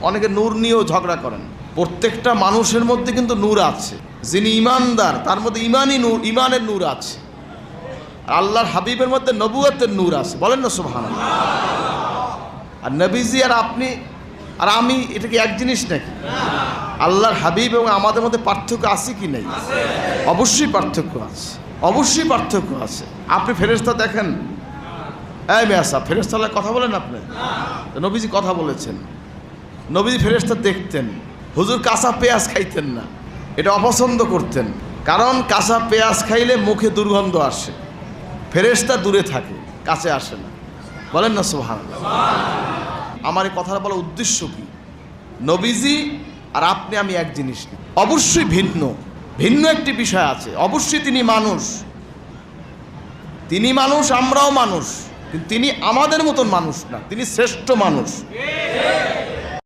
অনেকে নূর নিয়েও ঝগড়া করেন। প্রত্যেকটা মানুষের মধ্যে কিন্তু নূর আছে। যিনি ইমানদার তার মধ্যে ইমানের নূর আছে। আল্লাহর হাবিবের মধ্যে নবুয়তের নূর আছে। বলেন না সুবহানাল্লাহ। আর নবীজি আর আপনি আর আমি এটা কি এক জিনিস নাকি? আল্লাহর হাবিব এবং আমাদের মধ্যে পার্থক্য আছে কি নেই? অবশ্যই পার্থক্য আছে, অবশ্যই পার্থক্য আছে। আপনি ফেরেশতা দেখেন? এই মেয়া সাহেব, ফেরেশতার কথা বলেন আপনি? নবীজি কথা বলেছেন। নবীজি ফেরেশতা দেখতেন। হুজুর কাঁচা পেঁয়াজ খাইতেন না, এটা অপছন্দ করতেন। কারণ কাঁচা পেঁয়াজ খাইলে মুখে দুর্গন্ধ আসে। ফেরেশতা দূরে থাকে, কাছে আসে না। বলেন না সুবহানাল্লাহ। আমার এই কথাটা বলার উদ্দেশ্য কি? নবীজি আর আপনি আমি এক জিনিস না, অবশ্যই ভিন্ন ভিন্ন একটি বিষয় আছে। অবশ্যই তিনি মানুষ, তিনি মানুষ, আমরাও মানুষ, কিন্তু তিনি আমাদের মতন মানুষ না, তিনি শ্রেষ্ঠ মানুষ।